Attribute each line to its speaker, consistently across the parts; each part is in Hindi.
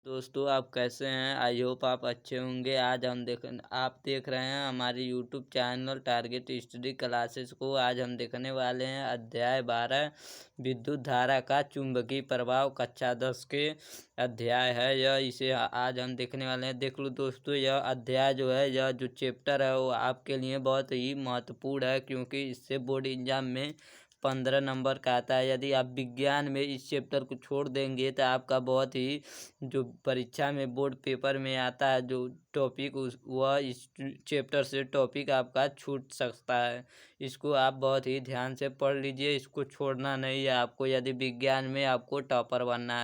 Speaker 1: दोस्तों, आप कैसे हैं? आई होप आप अच्छे होंगे। आज आप देख रहे हैं हमारी YouTube channel target study classes को। आज हम देखने वाले हैं अध्याय 12 विद्युत धारा का चुंबकीय प्रभाव, कक्षा 10 के अध्याय है यह। इसे आज हम देखने वाले हैं। देख लो दोस्तों, यह अध्याय जो है, यह जो चैप्टर है वो आपके लिए बहुत ही महत्वपूर्ण है, क्योंकि इससे बोर्ड एग्जाम में 15 नंबर का आता है। यदि आप विज्ञान में इस चैप्टर को छोड़ देंगे तो आपका बहुत ही जो परीक्षा में बोर्ड पेपर में आता है जो टॉपिक, उस वह इस चैप्टर से टॉपिक आपका छूट सकता है। इसको आप बहुत ही ध्यान से पढ़ लीजिए, इसको छोड़ना नहीं है आपको। यदि विज्ञान में आपको टॉपर बनना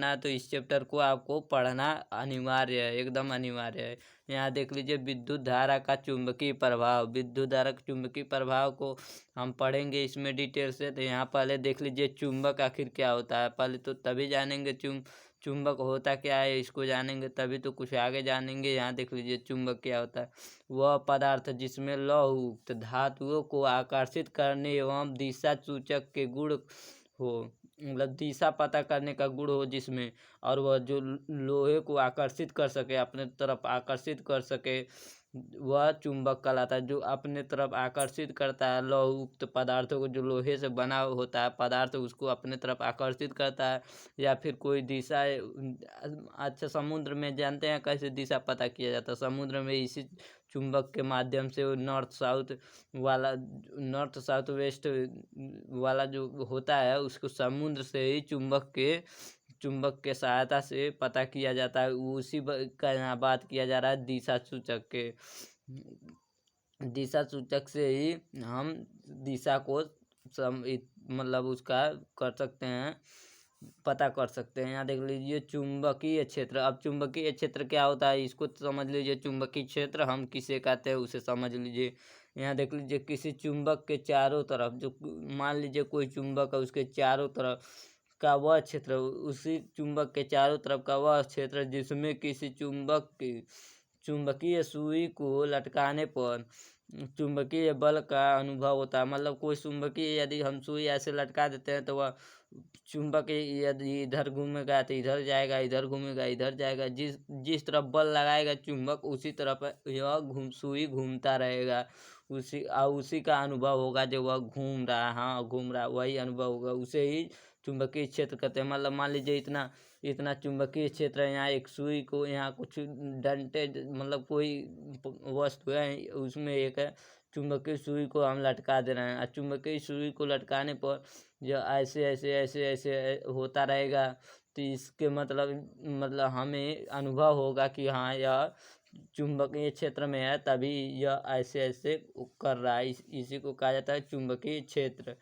Speaker 1: है तो इस चैप्टर को आपको पढ़ना अनिवार्य है, एकदम अनिवार्य है। यहाँ देख लीजिए, विद्युत धारा का चुंबकीय प्रभाव। विद्युत धारा के चुंबकीय प्रभाव को हम पढ़ेंगे इसमें डिटेल से। तो यहाँ पहले देख लीजिए चुंबक आखिर क्या होता है। पहले तो तभी जानेंगे चुंबक होता क्या है, इसको जानेंगे तभी तो कुछ आगे जानेंगे। यहाँ देख लीजिए चुंबक क्या होता है। वह पदार्थ जिसमें लौह धातुओं को आकर्षित करने एवं दिशा सूचक के गुण हो, मतलब दिशा पता करने का गुण हो जिसमें, और वह जो लोहे को आकर्षित कर सके, अपने तरफ आकर्षित कर सके, वह चुंबक कहलाता है। जो अपने तरफ आकर्षित करता है लौहयुक्त पदार्थों को, जो लोहे से बना होता है पदार्थ, उसको अपने तरफ आकर्षित करता है। या फिर कोई दिशा, अच्छा समुद्र में जानते हैं कैसे दिशा पता किया जाता है? समुद्र में इसी चुंबक के माध्यम से नॉर्थ साउथ वेस्ट वाला जो होता है उसको समुद्र से ही चुंबक के सहायता से पता किया जाता है। उसी का यहाँ बात किया जा रहा है दिशा सूचक के। दिशा सूचक से ही हम दिशा को मतलब उसका कर सकते हैं, पता कर सकते हैं। यहाँ देख लीजिए चुंबकीय क्षेत्र। अब चुंबकीय क्षेत्र क्या होता है इसको समझ लीजिए। चुंबकीय क्षेत्र हम किसे कहते हैं उसे समझ लीजिए। यहाँ देख लीजिए, किसी चुंबक के चारों तरफ, जो मान लीजिए कोई चुंबक है, उसके चारों तरफ का वह क्षेत्र, उसी चुंबक के चारों तरफ का वह क्षेत्र जिसमें किसी चुंबकीय सुई को लटकाने पर चुंबकीय बल का अनुभव होता है। मतलब कोई चुंबकीय, यदि हम सुई ऐसे लटका देते हैं तो वह चुंबक यदि इधर घूमेगा तो इधर जाएगा, इधर घूमेगा इधर जाएगा। जिस तरफ बल लगाएगा चुंबक, उसी तरफ यह सुई घूमता रहेगा। उसी का अनुभव होगा जो वह घूम रहा है। हाँ, घूम रहा, वही अनुभव होगा, उसे ही चुंबकीय क्षेत्र कहते हैं। मतलब मान लीजिए इतना चुंबकीय क्षेत्र है। यहाँ एक सुई को, यहाँ कुछ डंटे, मतलब कोई वस्तु है, उसमें एक चुंबकीय सुई को हम लटका दे रहे हैं। और चुंबकीय सुई को लटकाने पर जो ऐसे ऐसे ऐसे ऐसे होता रहेगा, तो इसके मतलब हमें अनुभव होगा कि हाँ, यह चुंबकीय क्षेत्र में है, तभी यह ऐसे ऐसे कर रहा है। इसी को कहा जाता है चुंबकीय क्षेत्र।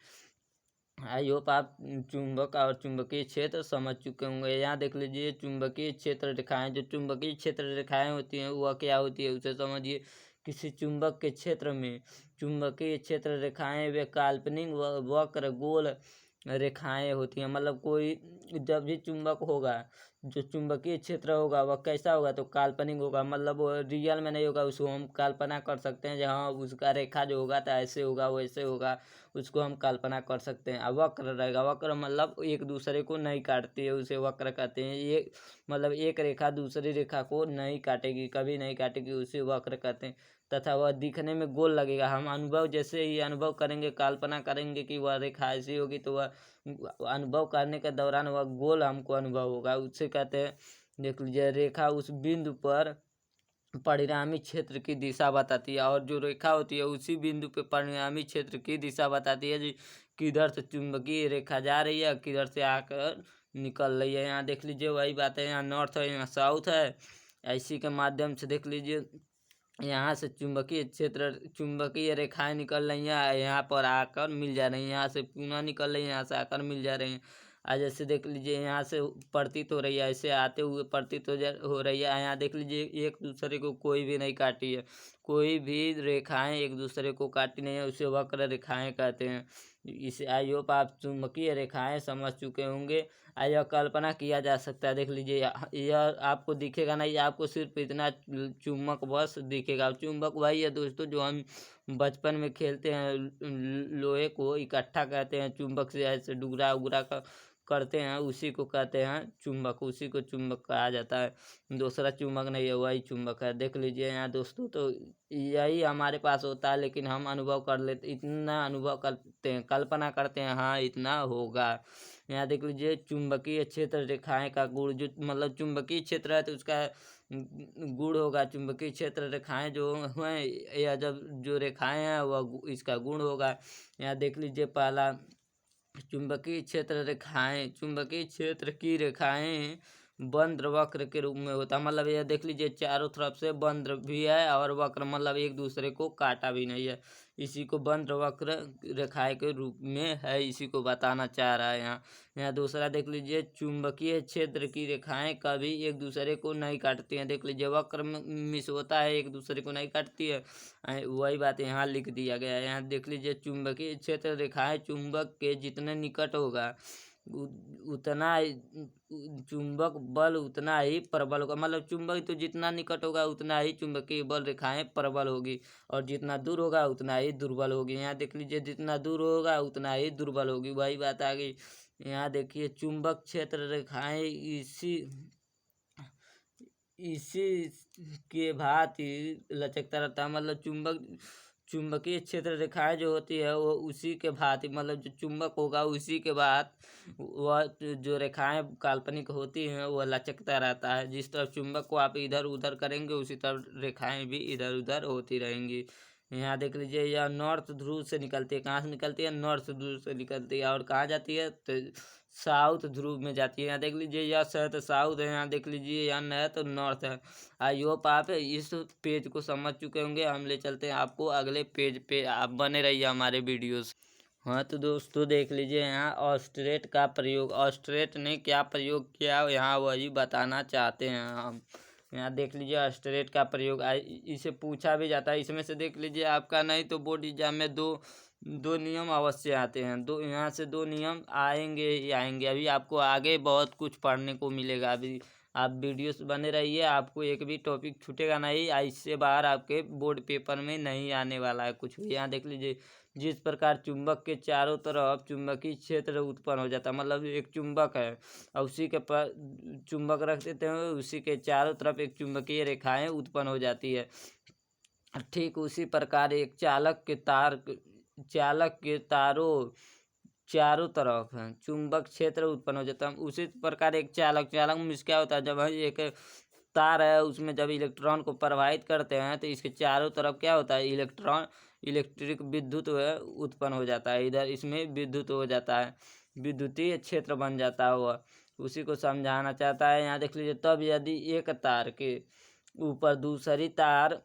Speaker 1: आई होप आप चुंबक और चुंबकीय क्षेत्र समझ चुके होंगे। यहाँ देख लीजिए चुंबकीय क्षेत्र रेखाएं। जो चुंबकीय क्षेत्र रेखाएं होती हैं वह क्या होती है उसे समझिए। किसी चुंबक के क्षेत्र में चुंबकीय क्षेत्र रेखाएं वे काल्पनिक वक्र गोल रेखाएं होती हैं। मतलब कोई जब भी चुंबक होगा, जो चुंबकीय क्षेत्र होगा वह कैसा होगा, तो काल्पनिक होगा। मतलब वो रियल में नहीं होगा, उसको हम कल्पना कर सकते हैं जहाँ उसका रेखा जो होगा तो ऐसे होगा वैसे होगा, उसको हम कल्पना कर सकते हैं। अब वक्र रहेगा, वक्र मतलब एक दूसरे को नहीं काटती है, उसे वक्र कहते हैं। ये मतलब एक रेखा दूसरी रेखा को नहीं काटेगी, कभी नहीं काटेगी, उसे वक्र कहते हैं। तथा वह दिखने में गोल लगेगा। हम अनुभव जैसे ही अनुभव करेंगे, कल्पना करेंगे कि वह रेखा ऐसी होगी, तो वह अनुभव करने के दौरान वह गोल हमको अनुभव होगा, उसे कहते हैं। देख लीजिए, रेखा उस बिंदु पर परिणामी क्षेत्र की दिशा बताती है, और जो रेखा होती है उसी बिंदु पे परिणामी क्षेत्र की दिशा बताती है, जी किधर से चुंबकीय रेखा जा रही है, किधर से आकर निकल रही है। यहाँ देख लीजिए वही बात है, यहाँ नॉर्थ है, यहाँ साउथ है। इसी के माध्यम से देख लीजिए, यहाँ से चुंबकीय रेखाएं निकल रही हैं, यहाँ पर आकर मिल जा रही हैं। यहाँ से पुनः निकल रही हैं, यहाँ से आकर मिल जा रही हैं। आज जैसे देख लीजिए, यहाँ से प्रतीत हो रही है, ऐसे आते हुए प्रतीत हो रही है। यहाँ देख लीजिए, एक दूसरे को कोई भी नहीं काटी है, कोई भी रेखाएं एक दूसरे को काटी नहीं है, उसे वक्र रेखाएं कहते हैं। इसे आई होप आप चुंबकीय रेखाएं समझ चुके होंगे। यह कल्पना किया जा सकता है। देख लीजिए, यह आपको दिखेगा नहीं, आपको सिर्फ इतना चुंबक बस दिखेगा। चुंबक वही है दोस्तों जो हम बचपन में खेलते हैं, लोहे को इकट्ठा करते हैं, चुंबक से ऐसे डुगरा उगरा करते हैं उसी को कहते हैं चुंबक, उसी को चुंबक कहा जाता है। दूसरा चुंबक नहीं है, वही चुंबक है। देख लीजिए यहाँ दोस्तों, तो यही हमारे पास होता है, लेकिन हम अनुभव कर लेते, इतना अनुभव करते हैं, कल्पना करते हैं हाँ इतना होगा। यहाँ देख लीजिए चुंबकीय क्षेत्र रेखाएं का गुण, जो मतलब चुंबकीय क्षेत्र है तो उसका गुण होगा। चुंबकीय क्षेत्र रेखाएं जो हैं या जब जो रेखाएं हैं वह इसका गुण होगा। यहाँ देख लीजिए पहला, चुंबकीय क्षेत्र रेखाएं, चुंबकीय क्षेत्र की रेखाएं बंद्र वक्र के रूप में होता है। मतलब यह देख लीजिए चारों तरफ से बंद्र भी है और वक्र, मतलब एक दूसरे को काटा भी नहीं है। इसी को बंद्र वक्र रेखाएं के रूप में है, इसी को बताना चाह रहा है यहाँ। यहाँ दूसरा देख लीजिए, चुंबकीय क्षेत्र की रेखाएं कभी एक दूसरे को नहीं काटती हैं। देख लीजिए वक्र मिस होता है, एक दूसरे को नहीं काटती है। वही बात यहाँ लिख दिया गया है। यहाँ देख लीजिए चुंबकीय क्षेत्र रेखाएं चुंबक के जितने निकट होगा उतना चुंबक बल उतना ही प्रबल होगा। मतलब चुंबक तो जितना निकट होगा उतना ही चुंबकीय बल रेखाएं प्रबल होगी, और जितना दूर होगा उतना ही दुर्बल होगी। यहाँ देख लीजिए जितना दूर होगा उतना ही दुर्बल होगी, वही बात आ गई। यहाँ देखिए चुंबक क्षेत्र रेखाएं इसी के भांति लचकता रहता है। मतलब चुंबकीय क्षेत्र रेखाएं जो होती है वो उसी के भांति, मतलब जो चुंबक होगा उसी के बाद वह जो रेखाएं काल्पनिक होती हैं वह लचकता रहता है। जिस तरफ चुंबक को आप इधर उधर करेंगे उसी तरफ रेखाएं भी इधर उधर होती रहेंगी। यहाँ देख लीजिए यह नॉर्थ ध्रुव से निकलती है। कहाँ से निकलती है? नॉर्थ ध्रुव से निकलती है। और कहाँ जाती है? तो साउथ ध्रुव में जाती है। यहाँ देख लीजिए यस है तो साउथ है, यहाँ देख लीजिए यन है तो नॉर्थ है। आई होप आप इस पेज को समझ चुके होंगे। हम ले चलते हैं आपको अगले पेज पे, आप बने रहिए हमारे वीडियोस। हाँ तो दोस्तों देख लीजिए यहाँ ऑस्ट्रेट का प्रयोग, ऑस्ट्रेट ने क्या प्रयोग किया यहाँ वही बताना चाहते हैं हम। यहाँ देख लीजिए ऑस्ट्रेट का प्रयोग इसे पूछा भी जाता है। इसमें से देख लीजिए आपका नहीं तो बोर्ड एग्जाम में दो नियम अवश्य आते हैं। दो यहाँ से दो नियम आएंगे ही आएंगे। अभी आपको आगे बहुत कुछ पढ़ने को मिलेगा। अभी आप वीडियोस बने रहिए, आपको एक भी टॉपिक छूटेगा नहीं। इससे बाहर आपके बोर्ड पेपर में नहीं आने वाला है कुछ भी। यहाँ देख लीजिए जिस प्रकार चुंबक के चारों तरफ चुंबकीय क्षेत्र उत्पन्न हो जाता है। मतलब एक चुंबक है और उसी के पर चुंबक रख देते हैं, उसी के चारों तरफ एक चुंबकीय रेखाएं उत्पन्न हो जाती है। ठीक उसी प्रकार एक चालक के तारों चारों तरफ चुंबक क्षेत्र उत्पन्न हो जाता है। उसी प्रकार एक चालक में क्या होता है, जब एक तार है उसमें जब इलेक्ट्रॉन को प्रवाहित करते हैं तो इसके चारों तरफ क्या होता है, इलेक्ट्रिक विद्युत उत्पन्न हो जाता है। इधर इसमें विद्युत हो जाता है, विद्युतीय क्षेत्र बन जाता है वह, उसी को समझाना चाहता है। यहाँ देख लीजिए तब यदि एक तार के ऊपर दूसरी तार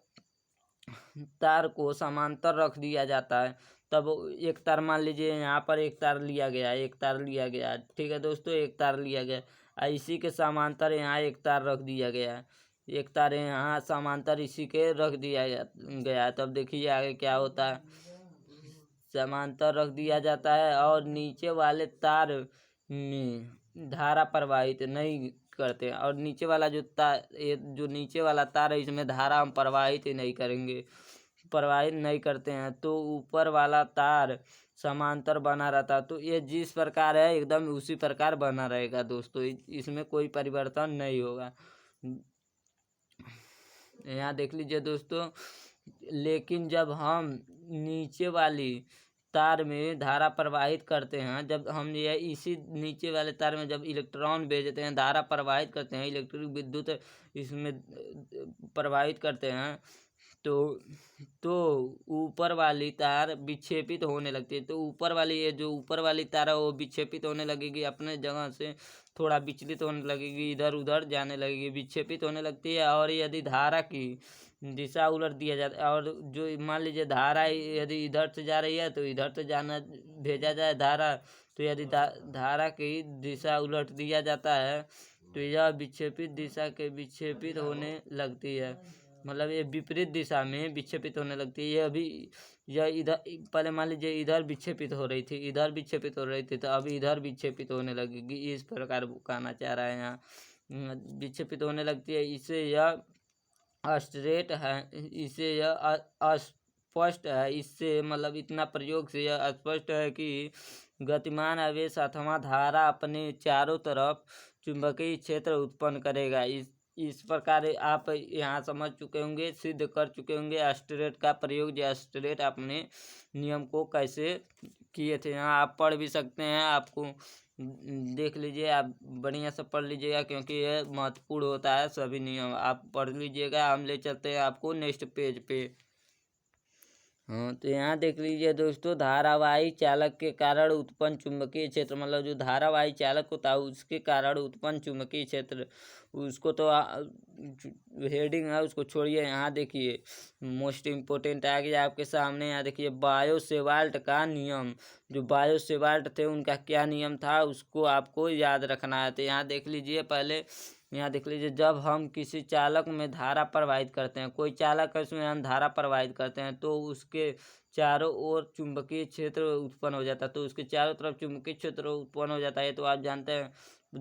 Speaker 1: को समांतर रख दिया जाता है, तब एक तार मान लीजिए यहाँ पर एक तार लिया गया, ठीक है दोस्तों, एक तार लिया गया, इसी के समांतर यहाँ एक तार रख दिया गया है, एक तार यहाँ समांतर इसी के रख दिया गया। तब देखिए आगे क्या होता है, समांतर रख दिया जाता है और नीचे वाले तार में धारा प्रवाहित नहीं करते हैं। और नीचे वाला जो नीचे वाला तार है इसमें धारा हम प्रवाहित ही नहीं करेंगे, प्रवाहित नहीं करते हैं, तो ऊपर वाला तार समांतर बना रहता है। तो ये जिस प्रकार है एकदम उसी प्रकार बना रहेगा दोस्तों, इसमें कोई परिवर्तन नहीं होगा। यहाँ देख लीजिए दोस्तों, लेकिन जब हम नीचे वाली तार में धारा प्रवाहित करते हैं, जब हम ये इसी नीचे वाले तार में जब इलेक्ट्रॉन भेजते हैं, धारा प्रवाहित करते हैं, इलेक्ट्रिक विद्युत इसमें प्रवाहित करते हैं, तो ऊपर वाली तार विक्षेपित होने लगती है। तो ऊपर वाली ये जो ऊपर वाली तार है वो विक्षेपित होने लगेगी, अपने जगह से थोड़ा विचलित होने लगेगी, इधर उधर जाने लगेगी, विक्षेपित होने लगती है। और यदि धारा की दिशा उलट दिया जाता है, और जो मान लीजिए धारा यदि इधर से जा रही है तो इधर से जाना भेजा जाए धारा, तो यदि धारा की दिशा उलट दिया जाता है तो यह विक्षेपित दिशा के विक्षेपित होने लगती है। मतलब ये विपरीत दिशा में विक्षेपित होने लगती है। यह इधर पहले मान लीजिए इधर विक्षेपित हो रही थी, इधर विक्षेपित हो रही थी, तो अब इधर विक्षेपित होने लगेगी। इस प्रकार वो कहना चाह रहा है यहाँ, विक्षेपित होने लगती है। इसे यह अस्ट्रेट है, इसे यह स्पष्ट है। इससे मतलब इतना प्रयोग से यह स्पष्ट है कि गतिमान आवेश अथवा धारा अपने चारों तरफ चुंबकीय क्षेत्र उत्पन्न करेगा। इस प्रकार आप यहाँ समझ चुके होंगे, सिद्ध कर चुके होंगे एस्टेरेट का प्रयोग, जो एस्टेरेट अपने नियम को कैसे किए थे। यहाँ आप पढ़ भी सकते हैं, आपको देख लीजिए, आप बढ़िया से पढ़ लीजिएगा क्योंकि यह महत्वपूर्ण होता है। सभी नियम आप पढ़ लीजिएगा। हम ले चलते हैं आपको नेक्स्ट पेज पे। हाँ, तो यहाँ देख लीजिए दोस्तों, धारावाही चालक के कारण उत्पन्न चुंबकीय क्षेत्र, मतलब जो धारावाही चालक होता है उसके कारण उत्पन्न चुंबकीय क्षेत्र, उसको तो हेडिंग है उसको छोड़िए। यहाँ देखिए मोस्ट इम्पोर्टेंट आ गया आपके सामने। यहाँ देखिए बायो सेवाल्ट का नियम, जो बायो सेवाल्ट थे उनका क्या नियम था उसको आपको याद रखना है। तो यहाँ देख लीजिए, पहले यहाँ देख लीजिए, जब हम किसी चालक में धारा प्रवाहित करते हैं, कोई चालक है उसमें हम धारा प्रवाहित करते हैं, तो उसके चारों ओर चुंबकीय क्षेत्र उत्पन्न हो जाता है। तो उसके चारों तरफ चुंबकीय क्षेत्र उत्पन्न हो जाता है, तो आप जानते हैं।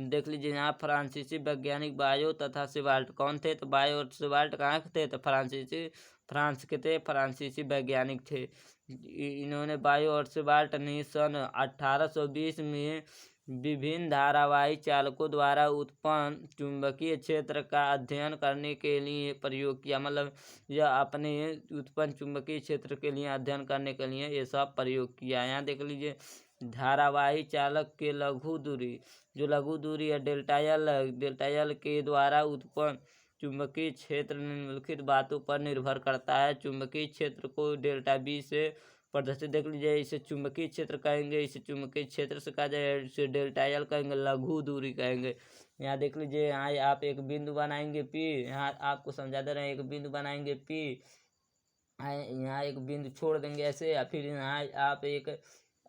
Speaker 1: देख लीजिए यहाँ फ्रांसीसी वैज्ञानिक बायो तथा सेवाल्ट कौन थे, तो बायो और सेवाल्ट कहाँ के थे, तो फ्रांस के थे, फ्रांसीसी वैज्ञानिक थे। इन्होंने बायो और सेवाल्ट ने सन 1820 में विभिन्न धारावाही चालकों द्वारा उत्पन्न चुंबकीय क्षेत्र का अध्ययन करने के लिए प्रयोग किया। मतलब यह अपने उत्पन्न चुंबकीय क्षेत्र के लिए अध्ययन करने के लिए ये सब प्रयोग किया। यहाँ देख लीजिए धारावाही चालक के लघु दूरी, जो लघु दूरी है डेल्टा एल के द्वारा उत्पन्न चुंबकीय क्षेत्र निम्नलिखित बातों पर निर्भर करता है। चुंबकीय क्षेत्र को डेल्टा बी से प्रदर्शित, देख लीजिए, इसे चुंबकीय क्षेत्र कहेंगे, इसे चुंबकीय क्षेत्र से कहा जाए, इसे डेल्टा एल कहेंगे, लघु दूरी कहेंगे। यहाँ देख लीजिए, यहाँ आप एक बिंदु बनाएंगे P, यहाँ आपको समझा दे रहे हैं, एक बिंदु बनाएंगे P, यहाँ एक बिंदु छोड़ देंगे ऐसे, या फिर यहाँ आप एक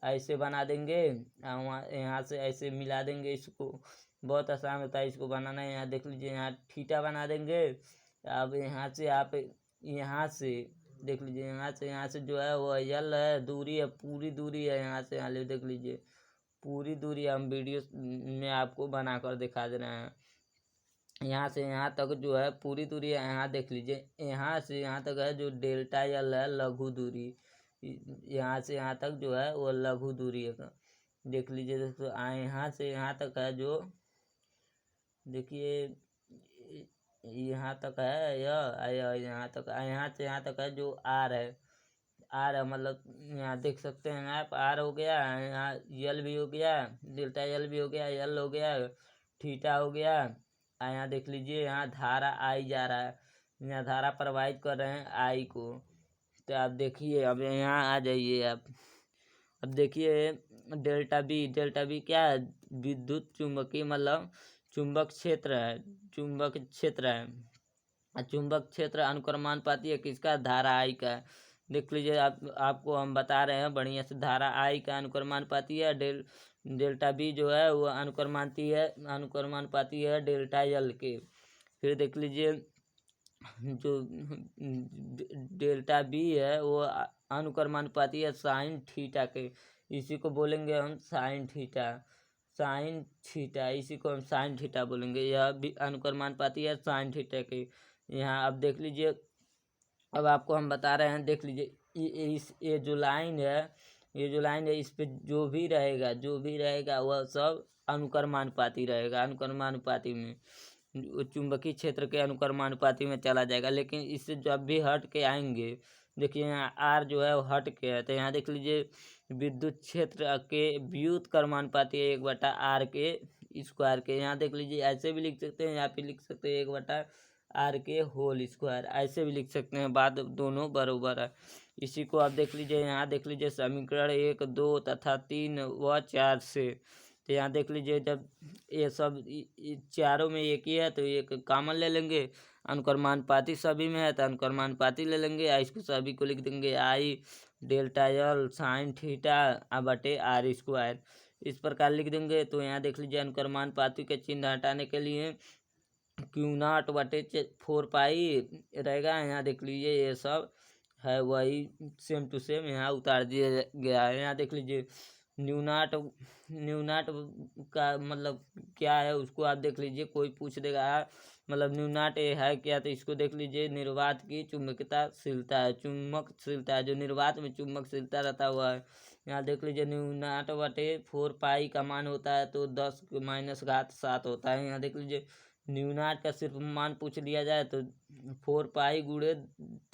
Speaker 1: ऐसे बना देंगे, यहाँ से ऐसे मिला देंगे। इसको बहुत आसान होता है इसको बनाना। यहाँ देख लीजिए, यहाँ थीटा बना देंगे। अब यहाँ से आप यहाँ से देख लीजिए, यहाँ से जो है वो यल है, दूरी है, पूरी दूरी है यहाँ से यहाँ ले, देख लीजिए पूरी दूरी हम वीडियो में आपको बनाकर दिखा दे रहे हैं। यहाँ से यहाँ तक जो है पूरी दूरी है, यहाँ देख लीजिए, यहाँ से यहाँ तक है जो डेल्टा यल है, लघु दूरी, यहाँ से यहाँ तक जो है वो लघु दूरी है। देख लीजिए दोस्तों, यहाँ से यहाँ तक है जो, देखिए यहाँ तक है यह, यहाँ तक, यहाँ से यहाँ तक है जो आर है, आर है, मतलब यहाँ देख सकते हैं आप, आर हो गया, यहाँ यल भी हो गया, डेल्टा यल भी हो गया, यल हो गया, थीटा हो गया। यहाँ देख लीजिए, यहाँ धारा आई जा रहा है, यहाँ धारा प्रवाहित कर रहे हैं आई को। तो आप देखिए, अब यहाँ आ जाइए आप, अब देखिए डेल्टा बी क्या है, विद्युत चुंबकीय, मतलब चुंबक क्षेत्र है, चुंबक क्षेत्र है। चुंबक क्षेत्र अनुक्रमानुपाती है किसका, धारा आई का। देख लीजिए, आपको हम बता रहे हैं बढ़िया से, धारा आई का अनुक्रमानुपाती है, डेल्टा बी जो है वो अनुक्रमानुपाती है डेल्टा यल के। फिर देख लीजिए, जो डेल्टा बी है वो अनुक्रमानुपाती है साइन थीटा के, इसी को बोलेंगे हम साइन थीटा, इसी को हम साइन थीटा बोलेंगे। यह भी अनुक्रमानुपाती है साइन थीटा के। यहाँ अब देख लीजिए, अब आपको हम बता रहे हैं, देख लीजिए ये जो लाइन है, इस पे जो भी रहेगा वह सब अनुक्रमानुपाती रहेगा। अनुक्रमानुपाती में चुंबकीय क्षेत्र के अनुक्रमानुपाती में चला जाएगा। लेकिन इससे जब भी हट के आएंगे, देखिए यहाँ आर जो है वो हट के है, तो यहाँ देख लीजिए विद्युत क्षेत्र के व्युत्क्रमानुपाती है 1/r के स्क्वायर के। यहाँ देख लीजिए, ऐसे भी लिख सकते हैं, यहाँ पे लिख सकते हैं 1/r के होल स्क्वायर, ऐसे भी लिख सकते हैं, बात दोनों बराबर है। इसी को आप देख लीजिए, यहाँ देख लीजिए समीकरण 1, 2 तथा 3 व 4 से। तो यहाँ देख लीजिए, जब ये सब चारों में एक ही है तो एक कॉमन ले लेंगे, अनुक्रमानुपाती सभी में है तो अनुक्रमानुपाती ले लेंगे, इसको सभी को लिख देंगे आई डेल्टा यल साइन थीटा बटे आर स्क्वायर, इस प्रकार लिख देंगे। तो यहाँ देख लीजिए, अनुक्रमानुपाती के चिन्ह हटाने के लिए Q0 बटे 4 पाई रहेगा। यहाँ देख लीजिए, ये सब है वही सेम टू सेम यहाँ उतार दिया गया है। यहाँ देख लीजिए, न्यूनाट न्यूनाट का मतलब क्या है उसको आप देख लीजिए। कोई पूछ देगा मतलब न्यूनाट ये है क्या, तो इसको देख लीजिए। निर्वात की चुंबकताशीलता है, चुंबकशीलता है, जो निर्वात में चुंबकशीलता रहता हुआ है। यहाँ देख लीजिए न्यूनाट बटे 4 पाई का मान होता है तो 10⁻⁷ होता है। यहाँ देख लीजिए न्यूनाट का सिर्फ मान पूछ लिया जाए तो 4 पाई गुणे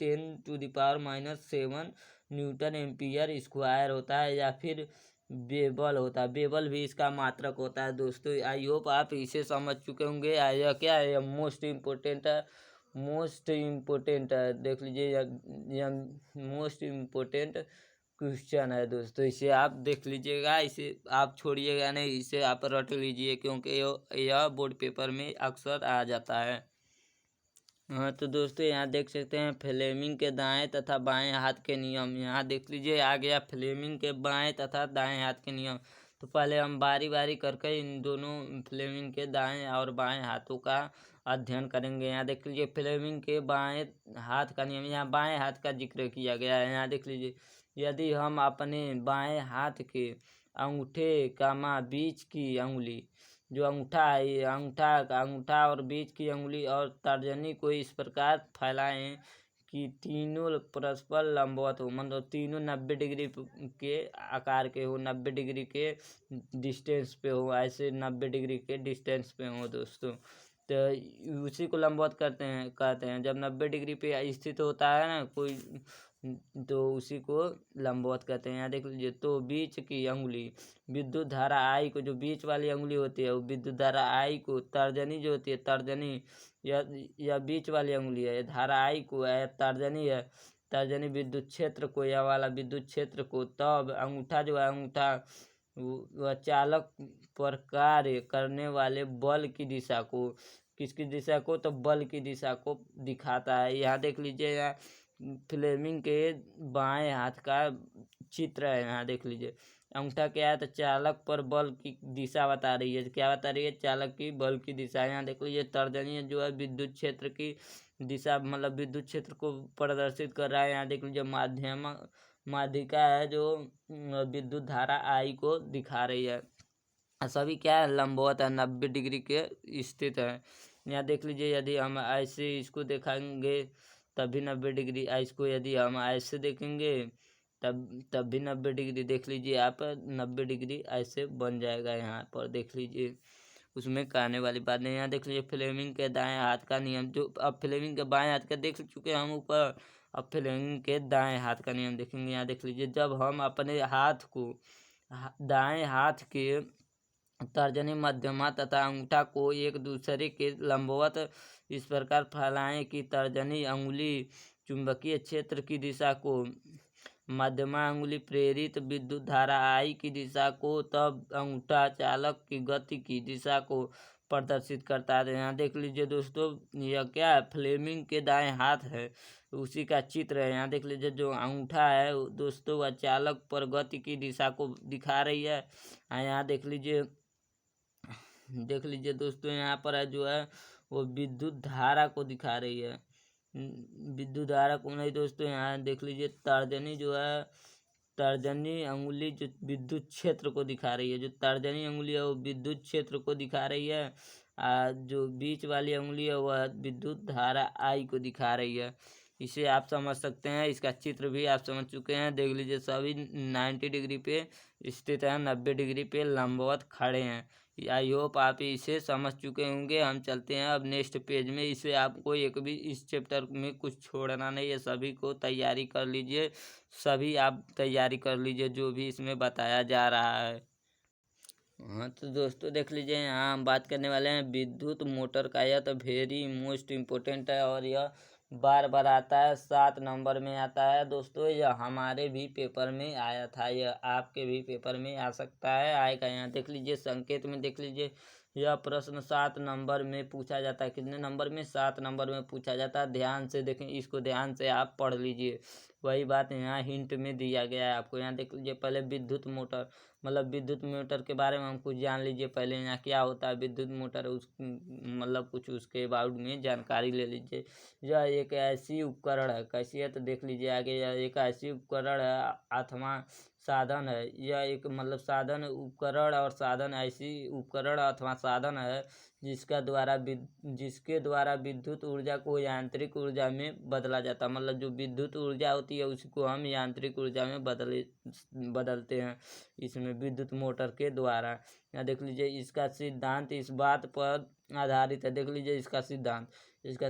Speaker 1: 10⁻⁷ न्यूटन एम्पियर स्क्वायर होता है, या फिर बेबल होता है। बेबल भी इसका मात्रक होता है दोस्तों। आई होप आप इसे समझ चुके होंगे। यह क्या है, यह मोस्ट इम्पोर्टेंट है, मोस्ट इम्पोर्टेंट है। देख लीजिए यह मोस्ट इम्पोर्टेंट क्वेश्चन है दोस्तों। इसे आप देख लीजिएगा, इसे आप छोड़िएगा नहीं, इसे आप रट लीजिए क्योंकि यह बोर्ड पेपर में अक्सर आ जाता है। हाँ तो दोस्तों यहाँ देख सकते हैं फ्लेमिंग के दाएं तथा बाएं हाथ के नियम। यहाँ देख लीजिए आ गया फ्लेमिंग के बाएं तथा दाएं हाथ के नियम। तो पहले हम बारी बारी करके इन दोनों फ्लेमिंग के दाएं और बाएं हाथों का अध्ययन करेंगे। यहाँ देख लीजिए फ्लेमिंग के बाएं हाथ का नियम, यहाँ बाएं हाथ का जिक्र किया गया है। यहाँ देख लीजिए यदि हम अपने बाएं हाथ के अंगूठे बीच की अंगुली, जो अंगूठा है, ये अंगूठा और बीच की अंगुली और तर्जनी को इस प्रकार फैलाएं कि तीनों परस्पर लंबवत हो, मतलब तीनों 90 डिग्री के आकार के हो, 90 डिग्री के डिस्टेंस पे हो, ऐसे 90 डिग्री के डिस्टेंस पे हो दोस्तों। तो उसी को लंबवत कहते हैं। जब 90 डिग्री पे स्थित होता है ना कोई, तो उसी को लंबवत कहते हैं। यहाँ देख लीजिए तो बीच की अंगुली विद्युत धारा आई को, जो बीच वाली अंगुली होती है वो विद्युत धारा आई को, तर्जनी जो होती है तर्जनी, यह बीच वाली अंगुली है, धारा आई को है, तर्जनी है, तर्जनी विद्युत क्षेत्र को, यह वाला विद्युत क्षेत्र को। तब अंगूठा जो है, अंगूठा वह चालक पर कार्य करने वाले बल की दिशा को, किसकी दिशा को, तो बल की दिशा को दिखाता है। यहाँ देख लीजिए यहाँ फ्लेमिंग के बाएं हाथ का चित्र है। यहाँ देख लीजिए अंगूठा क्या है, तो चालक पर बल की दिशा बता रही है। क्या बता रही है, चालक की बल की दिशा। यहाँ देख लीजिए तर्जनी जो है विद्युत क्षेत्र की दिशा, मतलब विद्युत क्षेत्र को प्रदर्शित कर रहा है। यहाँ देख लीजिए माध्यिका है जो विद्युत धारा आई को दिखा रही है। सभी क्या है, लंबवत है, 90 डिग्री के स्थित है। यहाँ देख लीजिए यदि हम ऐसे इसको देखेंगे तब भी 90 डिग्री, इसको यदि हम ऐसे देखेंगे तब भी 90 डिग्री। देख लीजिए आप 90 डिग्री ऐसे बन जाएगा। यहाँ पर देख लीजिए उसमें कहने वाली बात नहीं। यहाँ देख लीजिए फ्लेमिंग के दाएं हाथ का नियम, जो अब फ्लेमिंग के बाएं हाथ का देख चुके हम ऊपर, अब फ्लेमिंग के दाएं हाथ का नियम देखेंगे। यहाँ देख लीजिए जब हम अपने हाथ को दाएं हाथ के तर्जनी, मध्यमा तथा अंगूठा को एक दूसरे के लंबवत इस प्रकार फैलाएं कि तर्जनी अंगुली चुंबकीय क्षेत्र की दिशा को, मध्यमा अंगुली प्रेरित विद्युत धारा आई की दिशा को, तब अंगूठा चालक की गति की दिशा को प्रदर्शित करता है। यहाँ देख लीजिए दोस्तों यह क्या है, फ्लेमिंग के दाएं हाथ है, उसी का चित्र है। यहाँ देख लीजिए जो अंगूठा है दोस्तों वह चालक पर गति की दिशा को दिखा रही है। यहाँ देख लीजिए दोस्तों यहाँ पर है जो है वो विद्युत धारा को दिखा रही है, विद्युत धारा को नहीं दोस्तों। यहाँ देख लीजिए तर्जनी जो है, तर्जनी अंगुली जो विद्युत क्षेत्र को दिखा रही है, जो तर्जनी अंगुली है वो विद्युत क्षेत्र को दिखा रही है, जो बीच वाली अंगुली है वह विद्युत धारा आई को दिखा रही है। इसे आप समझ सकते हैं, इसका चित्र भी आप समझ चुके हैं। देख लीजिए सभी 90 डिग्री पे स्थित है, 90 डिग्री पे लंबवत खड़े हैं। आई होप आप इसे समझ चुके होंगे। हम चलते हैं अब नेक्स्ट पेज में। इसे आपको एक भी इस चैप्टर में कुछ छोड़ना नहीं है, सभी को तैयारी कर लीजिए, सभी आप तैयारी कर लीजिए जो भी इसमें बताया जा रहा है। हाँ तो दोस्तों देख लीजिए यहाँ हम बात करने वाले हैं विद्युत मोटर का। यह तो वेरी मोस्ट इम्पोर्टेंट है और यह बार बार आता है, 7 नंबर में आता है दोस्तों। यह हमारे भी पेपर में आया था, यह आपके भी पेपर में आ सकता है, आएगा। यहाँ देख लीजिए संकेत में देख लीजिए यह प्रश्न 7 नंबर में पूछा जाता है। कितने नंबर में, 7 नंबर में पूछा जाता है। ध्यान से देखें, इसको ध्यान से आप पढ़ लीजिए। वही बात यहाँ हिंट में दिया गया है आपको। यहाँ देख लीजिए पहले विद्युत मोटर, मतलब विद्युत मोटर के बारे में हम कुछ जान लीजिए पहले, यहाँ क्या होता है विद्युत मोटर, उस मतलब कुछ उसके बारे में जानकारी ले लीजिए। यह एक ऐसी उपकरण है, कैसी है तो देख लीजिए आगे, यह एक ऐसी उपकरण है अथवा साधन है। यह एक मतलब साधन, उपकरण और साधन, ऐसी उपकरण अथवा साधन है जिसके द्वारा विद्युत ऊर्जा को यांत्रिक ऊर्जा में बदला जाता है। मतलब जो विद्युत ऊर्जा होती है उसको हम यांत्रिक ऊर्जा में बदलते हैं इसमें विद्युत मोटर के द्वारा। यहाँ देख लीजिए इसका सिद्धांत इस बात पर आधारित है। देख लीजिए इसका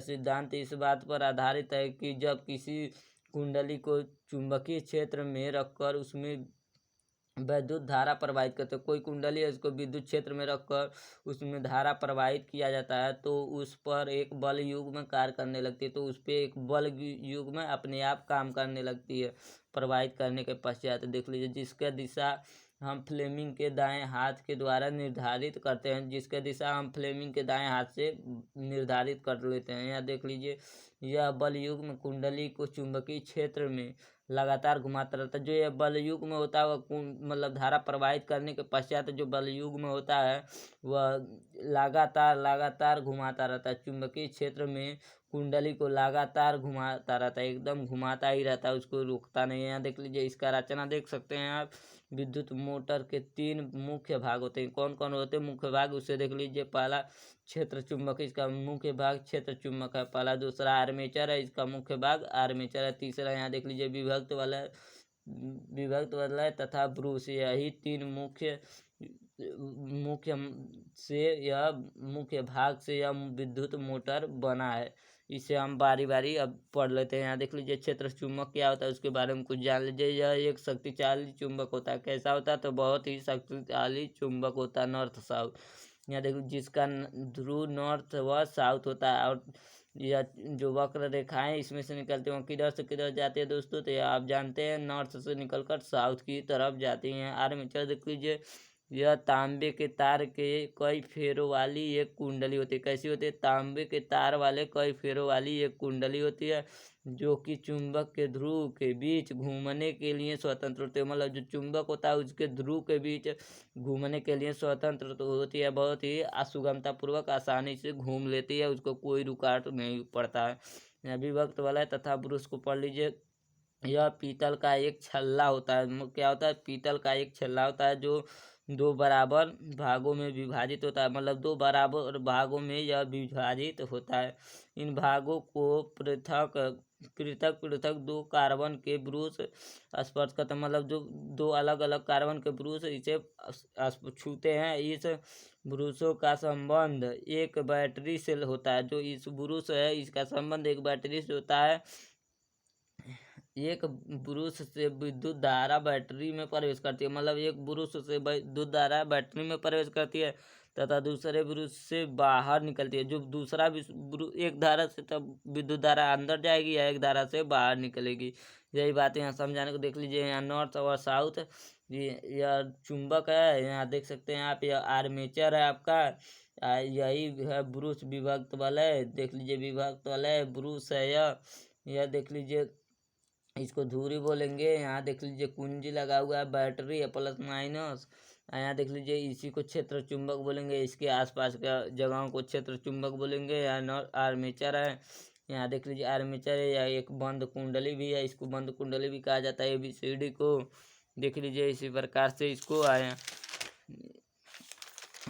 Speaker 1: सिद्धांत इस बात पर आधारित है कि जब किसी कुंडली को चुंबकीय क्षेत्र में रखकर उसमें विद्युत धारा प्रवाहित करते, कोई कुंडली है उसको विद्युत क्षेत्र में रखकर उसमें धारा प्रवाहित किया जाता है तो उस पर एक बल युग्म कार्य करने लगती है। तो उस पर एक बल युग्म अपने आप काम करने लगती है प्रवाहित करने के पश्चात। देख लीजिए जिसका दिशा हम फ्लेमिंग के दाएं हाथ के द्वारा निर्धारित करते हैं, जिसका दिशा हम फ्लेमिंग के दाएं हाथ से निर्धारित कर लेते हैं। यहाँ देख लीजिए यह बल युग्म कुंडली को चुंबकीय क्षेत्र में लगातार घुमाता रहता है। जो यह बल युग्म होता है वह मतलब धारा प्रवाहित करने के पश्चात जो बल युग्म होता है वह लगातार घुमाता रहता है चुंबकीय क्षेत्र में, कुंडली को लगातार घुमाता रहता है, एकदम घुमाता ही रहता है, उसको रुकता नहीं है। यहाँ देख लीजिए इसका रचना देख सकते हैं आप। विद्युत मोटर के 3 मुख्य भाग होते हैं। कौन कौन होते हैं मुख्य भाग, उसे देख लीजिए। पहला क्षेत्र चुंबक, इसका मुख्य भाग क्षेत्र चुंबक है पहला। दूसरा आर्मेचर है, इसका मुख्य भाग आर्मेचर है। तीसरा यहाँ देख लीजिए विभक्त वाला है तथा ब्रूस। यही 3 मुख्य भाग से यह विद्युत मोटर बना है। इसे हम बारी बारी अब पढ़ लेते हैं। यहाँ देख लीजिए क्षेत्र चुंबक क्या होता है उसके बारे में कुछ जान लीजिए। यह एक शक्तिशाली चुंबक होता है। कैसा होता है तो बहुत ही शक्तिशाली चुंबक होता है, नॉर्थ साउथ। यहाँ देखो जिसका ध्रुव नॉर्थ व साउथ होता है, और यह जो वक्र रेखाएं इसमें से निकलती हैं किधर से किधर जाती है दोस्तों, तो आप जानते हैं नॉर्थ से निकलकर साउथ की तरफ जाती हैं। आर्मेचर देख लीजिए, यह तांबे के तार के कई फेरों वाली एक कुंडली होती है। कैसी होती है, तांबे के तार वाले कई फेरों वाली एक कुंडली होती है जो कि चुंबक के ध्रुव के बीच घूमने के लिए स्वतंत्र होती है। मतलब जो चुंबक होता है उसके ध्रुव के बीच घूमने के लिए स्वतंत्र होती है, बहुत ही सुगमता पूर्वक आसानी से घूम लेती है, उसको कोई रुकावट नहीं पड़ता है। यह विभक्त वाला है तथा ब्रूस को पढ़ लीजिए। यह पीतल का एक छल्ला होता है। क्या होता है, पीतल का एक छल्ला होता है जो 2 बराबर भागों में विभाजित होता है। मतलब 2 बराबर भागों में यह विभाजित होता है। इन भागों को पृथक 2 कार्बन के ब्रूस स्पर्श करते हैं। मतलब जो 2 अलग अलग कार्बन के ब्रूस इसे छूते हैं। इस ब्रूसों का संबंध एक बैटरी से होता है। जो इस ब्रूस है इसका संबंध एक बैटरी से होता है। एक ब्रूस से विद्युत धारा बैटरी में प्रवेश करती है। मतलब एक ब्रूस से विद्युत धारा बैटरी में प्रवेश करती है तथा दूसरे ब्रूस से बाहर निकलती है। जो दूसरा एक धारा से तब विद्युत धारा अंदर जाएगी या एक धारा से बाहर निकलेगी। यही बात यहाँ समझाने को देख लीजिए। यहाँ नॉर्थ और साउथ यह चुंबक है। यहाँ देख सकते हैं आप, यह आर्मेचर है आपका। यही है ब्रूस विभक्त वाला है। देख लीजिए विभक्त वाला है ब्रूस है यह देख लीजिए, इसको धुरी बोलेंगे। यहाँ देख लीजिए कुंजी लगा हुआ है, बैटरी है प्लस माइनस। यहाँ देख लीजिए इसी को क्षेत्र चुंबक बोलेंगे, इसके आसपास का जगहों को क्षेत्र चुंबक बोलेंगे। यहाँ आर्मेचर है। यहाँ देख लीजिए आर्मेचर है, या एक बंद कुंडली भी है, इसको बंद कुंडली भी कहा जाता है ABCD को। देख लीजिए इसी प्रकार से इसको आया।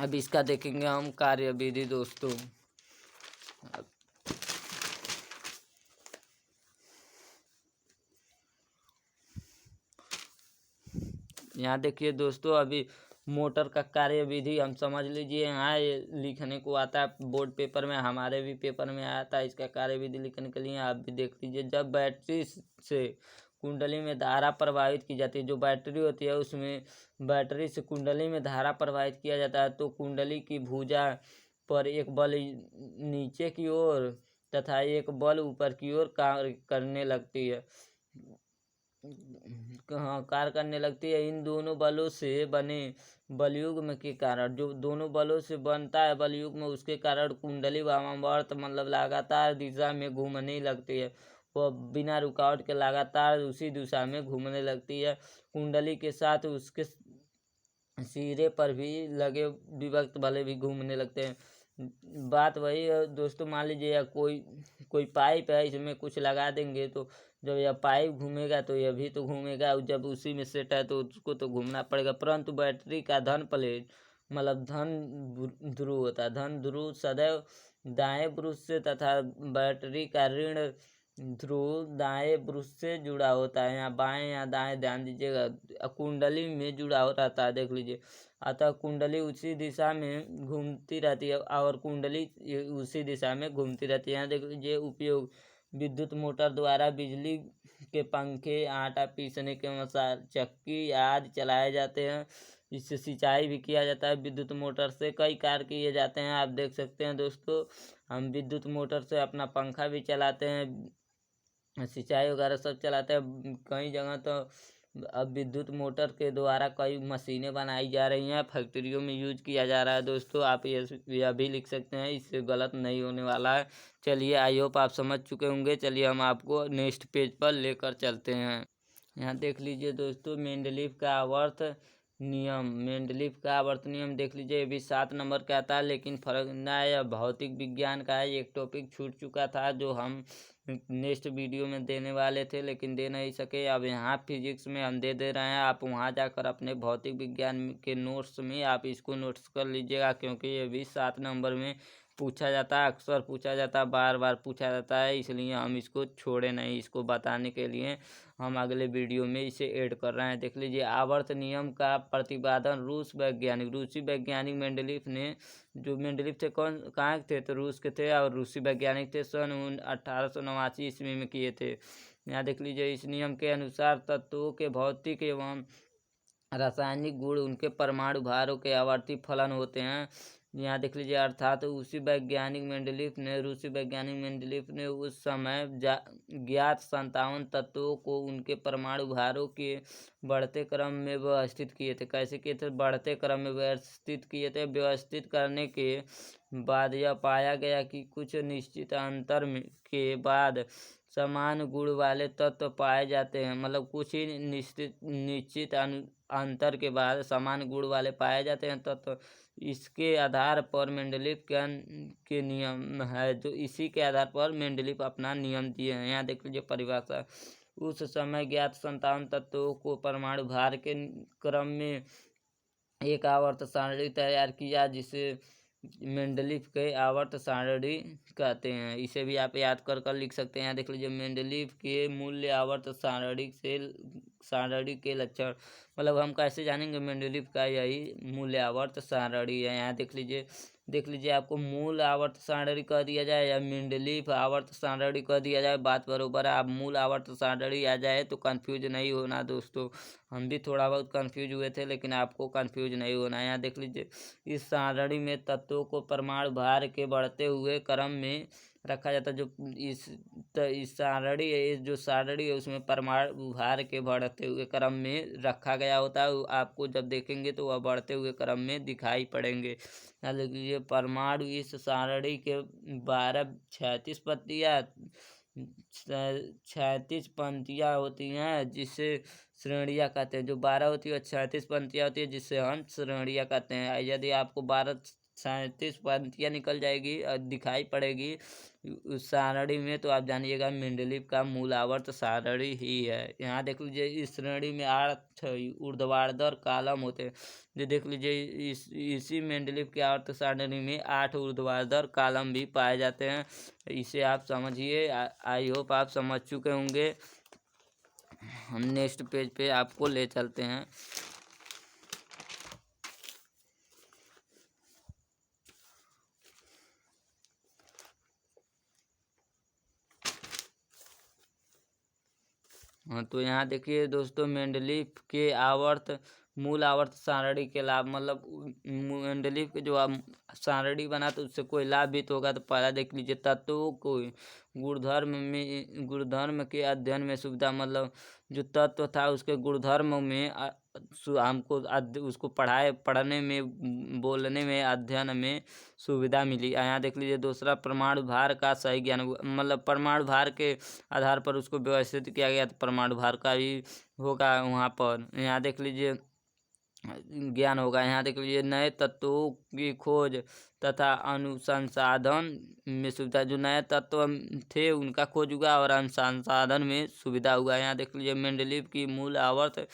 Speaker 1: अब इसका देखेंगे हम कार्यविधि दोस्तों। यहाँ देखिए दोस्तों, अभी मोटर का कार्यविधि हम समझ लीजिए। यहाँ ये लिखने को आता है बोर्ड पेपर में, हमारे भी पेपर में आया था। इसका कार्यविधि लिखने के लिए आप भी देख लीजिए। जब बैटरी से कुंडली में धारा प्रवाहित की जाती है, जो बैटरी होती है उसमें बैटरी से कुंडली में धारा प्रवाहित किया जाता है, तो कुंडली की भुजा पर एक बल नीचे की ओर तथा एक बल ऊपर की ओर कार्य करने लगती है। कार्य करने लगती है। इन दोनों बलों से बने बलयुग्म के कारण, जो दोनों बलों से बनता है बलयुग्म, उसके कारण कुंडली वामावर्त मतलब लगातार दिशा में घूमने लगती है। वह बिना रुकावट के लगातार उसी दिशा में घूमने लगती है। कुंडली के साथ उसके सिरे पर भी लगे विभक्त भले भी घूमने लगते हैं। बात वही है दोस्तों, मान लीजिए या कोई पाइप है, इसमें कुछ लगा देंगे तो जब यह पाइप घूमेगा तो यह भी तो घूमेगा, और जब उसी में सेट है तो उसको तो घूमना पड़ेगा। परंतु बैटरी का धन प्लेट मतलब धन ध्रुव होता है। धन ध्रुव सदैव दाएं ब्रुश से तथा बैटरी का ऋण ध्रुव दाएं ब्रुश से जुड़ा होता है। यहाँ बाएं या दाएं ध्यान दीजिएगा, कुंडली में जुड़ा हो रहता है, देख लीजिए। अतः कुंडली उसी दिशा में घूमती रहती है और कुंडली उसी दिशा में घूमती रहती है। यहाँ देख लीजिए उपयोग, विद्युत मोटर द्वारा बिजली के पंखे, आटा पीसने के मसाल चक्की आदि चलाए जाते हैं। इससे सिंचाई भी किया जाता है। विद्युत मोटर से कई कार्य किए जाते हैं, आप देख सकते हैं दोस्तों। हम विद्युत मोटर से अपना पंखा भी चलाते हैं, सिंचाई वगैरह सब चलाते हैं। कई जगह तो अब विद्युत मोटर के द्वारा कई मशीनें बनाई जा रही हैं, फैक्ट्रियों में यूज किया जा रहा है दोस्तों। आप यह भी लिख सकते हैं, इससे गलत नहीं होने वाला है। चलिए, आई होप आप समझ चुके होंगे। चलिए हम आपको नेक्स्ट पेज पर लेकर चलते हैं। यहाँ देख लीजिए दोस्तों, मेंडलीव का आवर्त नियम। मेंडलीव का आवर्त नियम देख लीजिए, ये भी 7 नंबर का आता है, लेकिन फर्क ना है, यह भौतिक विज्ञान का है। एक टॉपिक छूट चुका था जो हम नेक्स्ट वीडियो में देने वाले थे, लेकिन दे नहीं सके। अब यहाँ फिजिक्स में हम दे रहे हैं, आप वहाँ जाकर अपने भौतिक विज्ञान के नोट्स में आप इसको नोट्स कर लीजिएगा, क्योंकि ये भी 7 नंबर में पूछा जाता है, अक्सर पूछा जाता है, बार बार पूछा जाता है। इसलिए हम इसको छोड़े नहीं, इसको बताने के लिए हम अगले वीडियो में इसे ऐड कर रहे हैं। देख लीजिए, आवर्त नियम का प्रतिपादन रूसी वैज्ञानिक मेंडलीफ ने, जो मेंडलीफ थे कौन कहाँ के थे, तो रूस के थे, और रूसी वैज्ञानिक थे, सन 1889 ईस्वी में किए थे। यहाँ देख लीजिए, इस नियम के अनुसार तत्वों के भौतिक एवं रासायनिक गुण उनके परमाणु भारों के आवर्ती फलन होते हैं। यहाँ देख लीजिए, अर्थात रूसी वैज्ञानिक मेंडलीफ ने उस समय ज्ञात 57 तत्वों को उनके परमाणु भारों के बढ़ते क्रम में व्यवस्थित किए थे। कैसे किए थे? बढ़ते क्रम में व्यवस्थित किए थे। व्यवस्थित करने के बाद यह पाया गया कि कुछ निश्चित अंतर के बाद समान गुण वाले तत्व पाए जाते हैं। मतलब कुछ ही निश्चित अंतर के बाद समान गुण वाले पाए जाते हैं तत्व। इसके आधार पर मेंडलीफ के नियम है, जो इसी के आधार पर मेंडलीफ अपना नियम दिए हैं। यहाँ देख लीजिए परिभाषा, उस समय ज्ञात 57 तत्वों को परमाणु भार के क्रम में एक आवर्त सारणी तैयार किया, जिसे मेंडलीफ के आवर्त सारणी कहते हैं। इसे भी आप याद कर लिख सकते हैं। यहाँ देख लीजिए, मेंडलीफ के मूल्य आवर्त सारणी के लक्षण, मतलब हम कैसे जानेंगे? मेंडलीफ का यही मूल्य आवर्त सारणी है। यहाँ देख लीजिए आपको मूल आवर्त सारणी कह दिया जाए या मेंडलीफ आवर्त सारणी कह दिया जाए, बात बरोबर है। आप मूल आवर्त सारणी आ जाए तो कंफ्यूज नहीं होना दोस्तों। हम भी थोड़ा बहुत कंफ्यूज हुए थे, लेकिन आपको कंफ्यूज नहीं होना है। यहाँ देख लीजिए, इस सारणी में तत्वों को परमाणु भार के बढ़ते हुए क्रम में रखा जाता है। जो इस सारणी है, जो सारणी है उसमें परमाणु भार के बढ़ते हुए क्रम में रखा गया होता है। आपको जब देखेंगे तो वह बढ़ते हुए क्रम में दिखाई पड़ेंगे। यहाँ देख लीजिए, परमाणु इस सारणी के 12 36 पंक्तियाँ होती हैं, जिसे श्रेणियाँ कहते हैं। जो 12 होती है 36 पंक्तियाँ होती है, जिससे हम श्रेणियाँ कहते हैं। यदि आपको 37 पंक्तियाँ निकल जाएगी और दिखाई पड़ेगी उस सारणी में, तो आप जानिएगा मेंडलीफ का मूल आवर्त सारणी ही है। यहाँ देख लीजिए, इस श्रेणी में 8 ऊर्ध्वाधर कॉलम होते हैं। जो देख लीजिए, इसी मेंडलीफ के आवर्त सारणी में 8 ऊर्ध्वाधर कॉलम भी पाए जाते हैं। इसे आप समझिए। आई होप आप समझ चुके होंगे। हम नेक्स्ट पेज पे आपको ले चलते हैं। हाँ, तो यहाँ देखिए दोस्तों, मेंडलीफ के मूल आवर्त सारणी के लाभ, मतलब मेंडलीफ के जो सारणी बना तो उससे कोई लाभ भी तो होगा। तो पहला देख लीजिए, तत्वों को गुणधर्म के अध्ययन में सुविधा, मतलब जो तत्व था उसके गुणधर्म में हमको उसको पढ़ने में, बोलने में, अध्ययन में सुविधा मिली। यहाँ देख लीजिए दूसरा, परमाणु भार का सही ज्ञान, मतलब परमाणु भार के आधार पर उसको व्यवस्थित किया गया, तो परमाणु भार का भी होगा वहाँ पर। यहाँ देख लीजिए ज्ञान होगा। यहाँ देख लीजिए नए तत्वों की खोज तथा अनुसंसाधन में सुविधा, जो नए तत्व थे उनका खोज हुआ और अनुसंसाधन में सुविधा हुआ। यहाँ देख लीजिए मेंडलीव की मूल आवर्त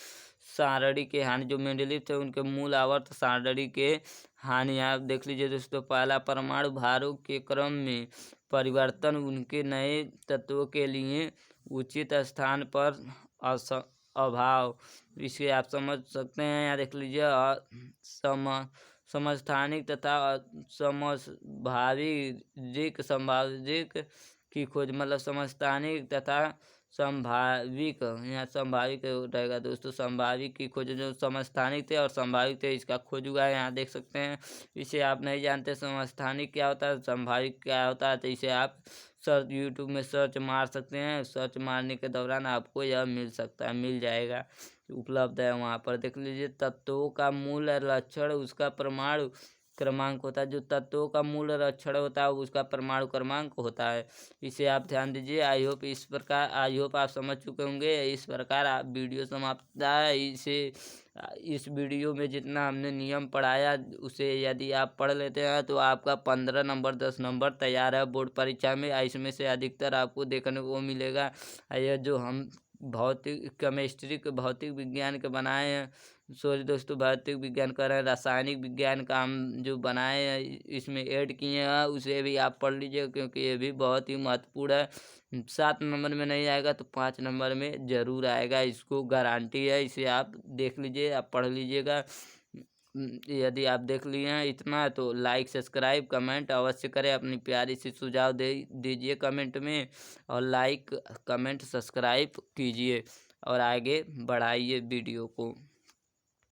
Speaker 1: सारणी के हानि, जो मेंडलीव थे उनके मूल आवर्त सारणी के हानि। यहाँ देख लीजिए दोस्तों, पहला, परमाणु भारों के क्रम में परिवर्तन उनके नए तत्वों के लिए उचित स्थान पर अभाव, इसे आप समझ सकते हैं। यहाँ देख लीजिए समस्थानिक तथा संभाविक की खोज, मतलब समस्थानिक तथा संभाविक, यहाँ संभाविक रहेगा दोस्तों, संभाविक की खोज, जो समस्थानिक थे और संभाविक थे इसका खोज हुआ है। यहाँ देख सकते हैं। इसे आप नहीं जानते समस्थानिक क्या होता है, संभाविक क्या होता है, तो इसे आप सर्च यूट्यूब में सर्च मार सकते हैं। सर्च मारने के दौरान आपको यह मिल सकता है, मिल जाएगा, उपलब्ध है वहाँ पर। देख लीजिए तत्वों का मूल लक्षण उसका परमाणु क्रमांक होता है, जो तत्वों का मूल लक्षण होता है उसका परमाणु क्रमांक होता है। इसे आप ध्यान दीजिए। आई होप आप समझ चुके होंगे। इस प्रकार आप वीडियो समाप्त है। इस वीडियो में जितना हमने नियम पढ़ाया उसे यदि आप पढ़ लेते हैं तो आपका 15 नंबर 10 नंबर तैयार है बोर्ड परीक्षा में। इसमें से अधिकतर आपको देखने को मिलेगा यह जो हम भौतिक विज्ञान के बनाए हैं, सॉरी दोस्तों, भौतिक विज्ञान कर रहे हैं, रासायनिक विज्ञान का हम जो बनाए हैं इसमें ऐड किए हैं, उसे भी आप पढ़ लीजिए क्योंकि ये भी बहुत ही महत्वपूर्ण है। 7 नंबर में नहीं आएगा तो 5 नंबर में ज़रूर आएगा, इसको गारंटी है। इसे आप देख लीजिए, आप पढ़ लीजिएगा। यदि आप देख लिए हैं इतना तो लाइक सब्सक्राइब कमेंट अवश्य करें। अपनी प्यारी सी सुझाव दे दीजिए कमेंट में, और लाइक कमेंट सब्सक्राइब कीजिए और आगे बढ़ाइए वीडियो को।